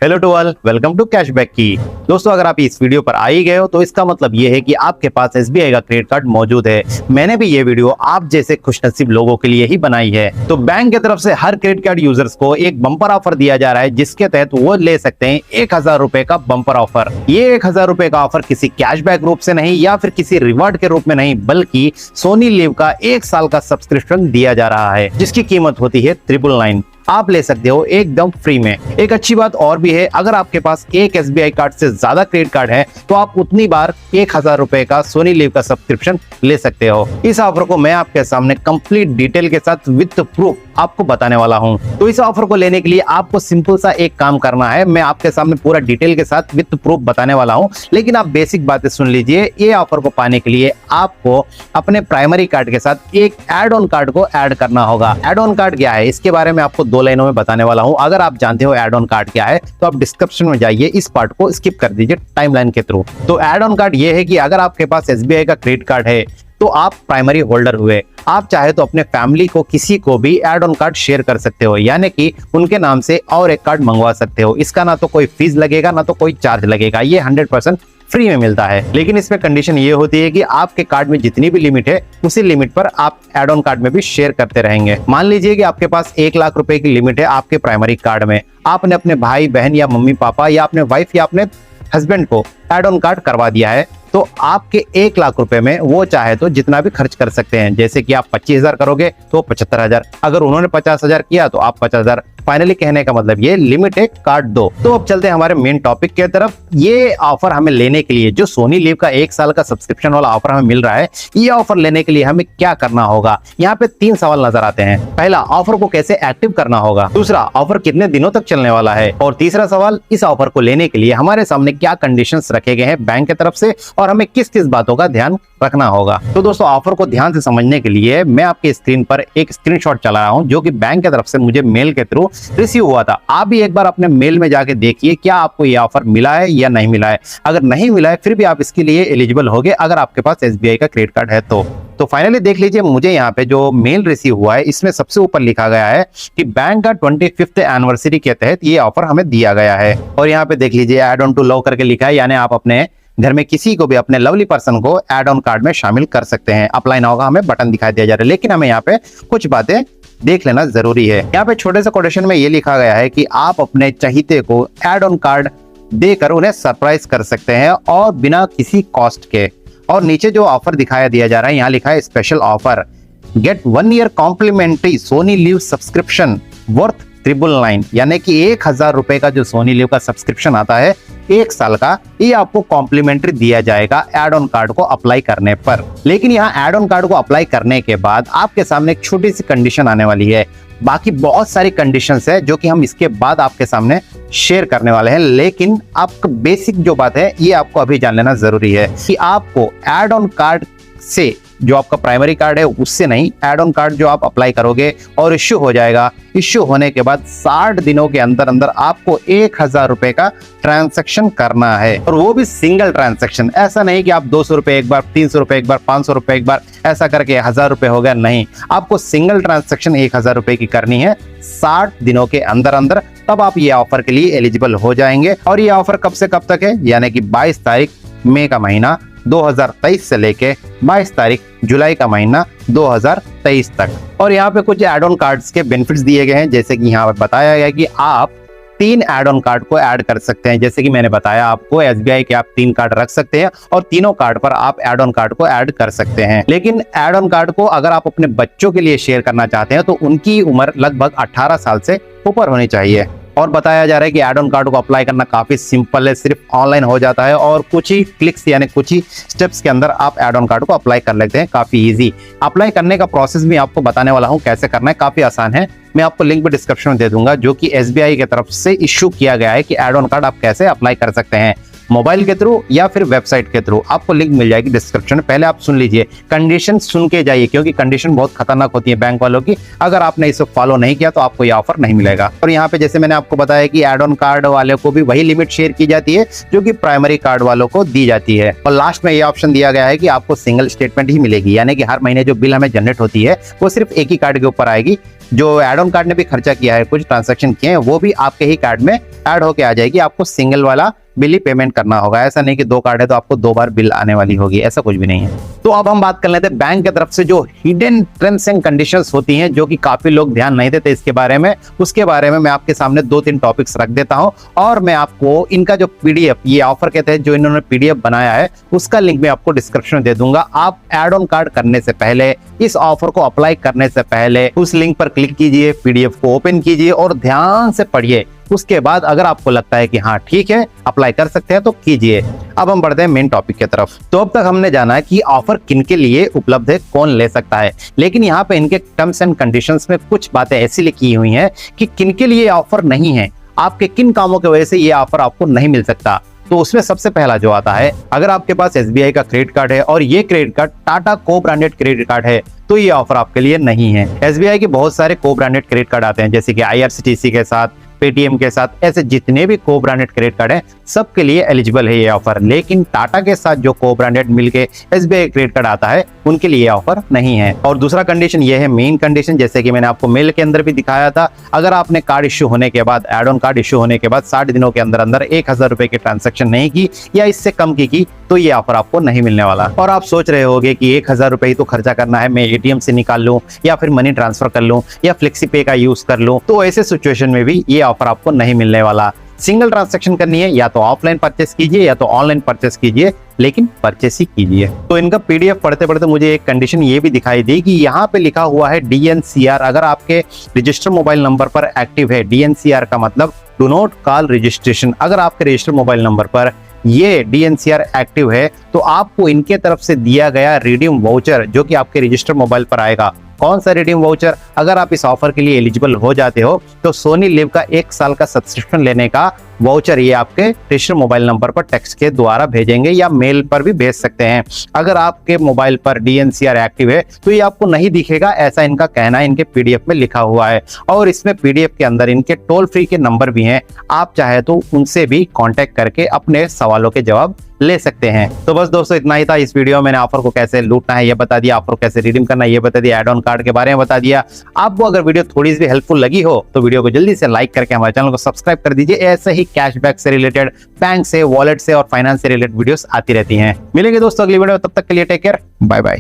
Hello to all, welcome to cashback की। दोस्तों, अगर आप इस वीडियो पर आ ही गए हो तो इसका मतलब ये है कि आपके पास एसबीआई का क्रेडिट कार्ड मौजूद है। मैंने भी ये वीडियो आप जैसे खुशनसीब लोगों के लिए ही बनाई है। तो बैंक की तरफ से हर क्रेडिट कार्ड यूजर्स को एक बम्पर ऑफर दिया जा रहा है, जिसके तहत वो ले सकते हैं 1000 रुपए का बम्पर ऑफर। ये 1000 रुपए का ऑफर किसी कैशबैक रूप से नहीं या फिर किसी रिवॉर्ड के रूप में नहीं, बल्कि सोनी लिव का 1 साल का सब्सक्रिप्शन दिया जा रहा है, जिसकी कीमत होती है 999। आप ले सकते हो एकदम फ्री में। एक अच्छी बात और भी है, अगर आपके पास एक एसबीआई कार्ड से ज्यादा क्रेडिट कार्ड है तो आप उतनी बार 1000 रुपए का सोनी लिव का सब्सक्रिप्शन ले सकते हो। इस ऑफर को मैं आपके सामने कंप्लीट डिटेल के साथ विद प्रूफ आपको बताने वाला हूं। तो इस ऑफर को लेने के लिए आपको सिंपल सा एक काम करना है। मैं आपके सामने पूरा डिटेल के साथ विद प्रूफ बताने वाला हूं, लेकिन आप बेसिक बातें सुन लीजिए। ये ऑफर को पाने के लिए आपको अपने प्राइमरी कार्ड के साथ एक एड ऑन कार्ड को ऐड करना होगा। एड ऑन कार्ड क्या है, इसके बारे में आपको 2 लाइनों में बताने वाला हूं। अगर आप जानते हो एड ऑन कार्ड क्या है तो आप डिस्क्रिप्शन में जाइए, इस पार्ट को स्किप कर दीजिए टाइमलाइन के थ्रू। तो एड ऑन कार्ड ये है कि अगर आपके पास एसबीआई का क्रेडिट कार्ड है तो आप प्राइमरी होल्डर हुए, आप चाहे तो अपने फैमिली को किसी को भी एड ऑन कार्ड शेयर कर सकते हो, यानी कि उनके नाम से और एक कार्ड मंगवा सकते हो। इसका ना तो कोई फीस लगेगा ना तो कोई चार्ज लगेगा, ये 100% फ्री में मिलता है। लेकिन इसमें कंडीशन ये होती है कि आपके कार्ड में जितनी भी लिमिट है उसी लिमिट पर आप एड ऑन कार्ड में भी शेयर करते रहेंगे। मान लीजिए कि आपके पास 1 लाख रुपए की लिमिट है आपके प्राइमरी कार्ड में, आपने अपने भाई बहन या मम्मी पापा या अपने वाइफ या अपने हस्बैंड को एड ऑन कार्ड करवा दिया है, तो आपके 1 लाख रुपए में वो चाहे तो जितना भी खर्च कर सकते हैं। जैसे कि आप 25,000 करोगे तो 75,000, अगर उन्होंने 50,000 किया तो आप 50,000। फाइनली कहने का मतलब ये लिमिट है कार्ड दो। तो अब चलते हैं हमारे मेन टॉपिक की तरफ। ये ऑफर हमें लेने के लिए, जो सोनी लिव का 1 साल का सब्सक्रिप्शन वाला ऑफर हमें मिल रहा है, ये ऑफर लेने के लिए हमें क्या करना होगा। यहाँ पे 3 सवाल नजर आते हैं। पहला, ऑफर को कैसे एक्टिव करना होगा। दूसरा, ऑफर कितने दिनों तक चलने वाला है। और तीसरा सवाल, इस ऑफर को लेने के लिए हमारे सामने क्या कंडीशंस रखे गए हैं बैंक की तरफ से और हमें किस किस बातों का ध्यान रखना होगा। तो दोस्तों, ऑफर को ध्यान से समझने के लिए मैं आपकी स्क्रीन पर एक स्क्रीनशॉट चला रहा हूं, जो कि बैंक की तरफ से मुझे मेल के थ्रू रिसीव हुआ था। आप भी एक बार अपने मेल में जाके देखिए क्या आपको ये ऑफर मिला है या नहीं मिला है। अगर नहीं मिला है फिर भी आप इसके लिए एलिजिबल होगे, अगर आपके पास एसबीआई का क्रेडिट कार्ड है तो फाइनली देख लीजिए, मुझे यहाँ पे जो मेल रिसीव हुआ है इसमें सबसे ऊपर लिखा गया है कि बैंक का 25th एनिवर्सरी के तहत ये ऑफर हमें दिया गया है। और यहाँ पे देख लीजिए एड ऑन टू लव करके लिखा है, यानी आप अपने घर में किसी को भी, अपने लवली पर्सन को एड ऑन कार्ड में शामिल कर सकते हैं। अप्लाई ना होगा, हमें बटन दिखाई दिया जा रहा है, लेकिन हमें यहाँ पे कुछ बातें देख लेना जरूरी है। यहाँ पे छोटे से कोटेशन में ये लिखा गया है कि आप अपने चहीते को एड ऑन कार्ड देकर उन्हें सरप्राइज कर सकते हैं और बिना किसी कॉस्ट के। और नीचे जो ऑफर दिखाया दिया जा रहा है, यहाँ लिखा है special offer, get 1 year complimentary Sony LIV subscription worth 999, यानी कि 1000 रुपए का जो सोनी लिव का सब्सक्रिप्शन आता है 1 साल का, ये आपको कॉम्प्लीमेंट्री दिया जाएगा एड ऑन कार्ड को अप्लाई करने पर। लेकिन यहाँ एड ऑन कार्ड को अप्लाई करने के बाद आपके सामने एक छोटी सी कंडीशन आने वाली है। बाकी बहुत सारी कंडीशंस है जो कि हम इसके बाद आपके सामने शेयर करने वाले हैं, लेकिन आपका बेसिक जो बात है ये आपको अभी जान लेना जरूरी है कि आपको एड ऑन कार्ड से, जो आपका प्राइमरी कार्ड है उससे नहीं, एड ऑन कार्ड जो आप अप्लाई करोगे और इश्यू हो जाएगा, इश्यू होने के बाद 60 दिनों के अंदर अंदर आपको 1000 रुपए का ट्रांजैक्शन करना है, और वो भी सिंगल ट्रांजैक्शन। ऐसा नहीं कि आप 200 रुपए एक बार, 300 रुपए एक बार, 500 रुपए एक बार, ऐसा करके 1000 रुपए हो गया, नहीं। आपको सिंगल ट्रांजैक्शन 1000 रुपए की करनी है 60 दिनों के अंदर अंदर, तब आप ये ऑफर के लिए एलिजिबल हो जाएंगे। और ये ऑफर कब से कब तक है, यानी कि 22 तारीख मई का महीना 2023 से लेके 22 तारीख जुलाई का महीना 2023 तक। और यहाँ पे कुछ एड ऑन कार्ड्स के बेनिफिट्स दिए गए हैं, जैसे कि यहाँ पे बताया गया कि आप 3 एड ऑन कार्ड को ऐड कर सकते हैं। जैसे कि मैंने बताया आपको, एसबीआई के आप 3 कार्ड रख सकते हैं और तीनों कार्ड पर आप एड ऑन कार्ड को ऐड कर सकते हैं। लेकिन एड ऑन कार्ड को अगर आप अपने बच्चों के लिए शेयर करना चाहते हैं तो उनकी उम्र लगभग 18 साल से ऊपर होनी चाहिए। और बताया जा रहा है कि एड ऑन कार्ड को अप्लाई करना काफी सिंपल है, सिर्फ ऑनलाइन हो जाता है और कुछ ही क्लिक्स यानी कुछ ही स्टेप्स के अंदर आप एड ऑन कार्ड को अप्लाई कर लेते हैं। काफी इजी अप्लाई करने का प्रोसेस भी आपको बताने वाला हूं कैसे करना है, काफी आसान है। मैं आपको लिंक भी डिस्क्रिप्शन में दे दूंगा, जो कि एसबीआई की तरफ से इश्यू किया गया है कि एड ऑन कार्ड आप कैसे अप्लाई कर सकते हैं, मोबाइल के थ्रू या फिर वेबसाइट के थ्रू। आपको लिंक मिल जाएगी डिस्क्रिप्शन में। पहले आप सुन लीजिए, कंडीशन सुन के जाइए, क्योंकि कंडीशन बहुत खतरनाक होती है बैंक वालों की। अगर आपने इसे फॉलो नहीं किया तो आपको ये ऑफर नहीं मिलेगा। और यहाँ पे जैसे मैंने आपको बताया कि एड ऑन कार्ड वाले को भी वही लिमिट शेयर की जाती है जो कि प्राइमरी कार्ड वालों को दी जाती है। और लास्ट में ये ऑप्शन दिया गया है कि आपको सिंगल स्टेटमेंट ही मिलेगी, यानी कि हर महीने जो बिल हमें जनरेट होती है वो सिर्फ एक ही कार्ड के ऊपर आएगी, जो एड ऑन कार्ड ने भी खर्चा किया है, कुछ ट्रांजैक्शन किए हैं, वो भी आपके ही कार्ड में ऐड होके आ जाएगी। आपको सिंगल वाला बिल ही पेमेंट करना होगा। ऐसा नहीं कि 2 कार्ड है तो आपको 2 बार बिल आने वाली होगी, ऐसा कुछ भी नहीं है। तो अब हम बात कर लेते हैं बैंक की तरफ से जो हिडन टर्म्स एंड कंडीशंस होती हैं, जो कि काफी लोग ध्यान नहीं देते इसके बारे में। उसके बारे में मैं आपके सामने 2-3 टॉपिक्स रख देता हूं और मैं आपको इनका जो पीडीएफ, ये ऑफर के तहत जो इन्होंने पीडीएफ बनाया है, उसका लिंक मैं आपको डिस्क्रिप्शन में दे दूंगा। आप एड ऑन कार्ड करने से पहले, इस ऑफर को अप्लाई करने से पहले उस लिंक पर क्लिक कीजिए, पीडीएफ को ओपन कीजिए और ध्यान से पढ़िए। उसके बाद अगर आपको लगता है कि हाँ ठीक है, अप्लाई कर सकते हैं, तो कीजिए। अब हम बढ़ते हैं मेन टॉपिक की तरफ। तो अब तक हमने जाना है कि ऑफर किनके लिए उपलब्ध है, कौन ले सकता है, लेकिन यहाँ पे इनके टर्म्स एंड कंडीशंस में कुछ बातें ऐसी लिखी हुई हैं कि किनके लिए ऑफर नहीं है, आपके किन कामों की वजह से ये ऑफर आपको नहीं मिल सकता। तो उसमें सबसे पहला जो आता है, अगर आपके पास एसबीआई का क्रेडिट कार्ड है और ये क्रेडिट कार्ड टाटा को ब्रांडेड क्रेडिट कार्ड है, तो ये ऑफर आपके लिए नहीं है। एसबीआई के बहुत सारे को ब्रांडेड क्रेडिट कार्ड आते हैं, जैसे कि आईआरसीटीसी के साथ, पेटीएम के साथ, ऐसे जितने भी को ब्रांडेड क्रेडिट कार्ड हैं, सबके लिए एलिजिबल है ये ऑफर। लेकिन टाटा के साथ जो को ब्रांडेड मिलके एसबीआई क्रेडिट कार्ड आता है, उनके लिए ऑफर नहीं है। और दूसरा कंडीशन ये है, मेन कंडीशन, जैसे कि मैंने आपको मेल के अंदर भी दिखाया था, अगर आपने कार्ड इश्यू होने के बाद, एड ऑन कार्ड इश्यू होने के बाद 60 दिनों के अंदर अंदर 1000 रुपए की ट्रांजेक्शन नहीं की या इससे कम की, तो ये ऑफर आपको नहीं मिलने वाला। और आप सोच रहे होगे कि 1000 रुपए ही तो खर्चा करना है, मैं एटीएम से निकाल लूं या फिर मनी ट्रांसफर कर लूं या फ्लेक्सी पे का यूज कर लूं, तो ऐसे सिचुएशन में भी ये ऑफर आपको नहीं मिलने वाला। सिंगल ट्रांजैक्शन करनी है, या तो ऑफलाइन परचेस कीजिए या तो ऑनलाइन परचेस कीजिए, लेकिन परचेस ही कीजिए। तो इनका पीडीएफ पढ़ते पढ़ते मुझे एक कंडीशन ये भी दिखाई दी कि यहाँ पे लिखा हुआ है डीएनसीआर, अगर आपके रजिस्टर मोबाइल नंबर पर एक्टिव है। डीएनसीआर का मतलब डू नॉट कॉल रजिस्ट्रेशन। अगर आपके रजिस्टर मोबाइल नंबर पर ये डीएनसीआर एक्टिव है, तो आपको इनके तरफ से दिया गया रिडीम वाउचर, जो कि आपके रजिस्टर मोबाइल पर आएगा। कौन सा रिडीम वाउचर? अगर आप इस ऑफर के लिए एलिजिबल हो जाते हो, तो सोनी लिव का 1 साल का सब्सक्रिप्शन लेने का वाउचर ये आपके रजिस्टर मोबाइल नंबर पर टेक्स्ट के द्वारा भेजेंगे या मेल पर भी भेज सकते हैं। अगर आपके मोबाइल पर डीएनसीआर एक्टिव है, तो ये आपको नहीं दिखेगा, ऐसा इनका कहना है, इनके पीडीएफ में लिखा हुआ है। और इसमें पीडीएफ के अंदर इनके टोल फ्री के नंबर भी हैं, आप चाहे तो उनसे भी कांटेक्ट करके अपने सवालों के जवाब ले सकते हैं। तो बस दोस्तों, इतना ही था इस वीडियो में। मैंने ऑफर को कैसे लूटना है ये बता दिया, ऑफर को कैसे रिडीम करना है ये बता दिया, एड ऑन कार्ड के बारे में बता दिया। आपको अगर वीडियो थोड़ी सी हेल्पफुल लगी हो, तो वीडियो को जल्दी से लाइक करके हमारे चैनल को सब्सक्राइब कर दीजिए। ऐसे ही कैशबैक से रिलेटेड, बैंक से, वॉलेट से और फाइनेंस से रिलेटेड वीडियोस आती रहती हैं। मिलेंगे दोस्तों अगली वीडियो में, तब तक के लिए टेक केयर, बाय बाय।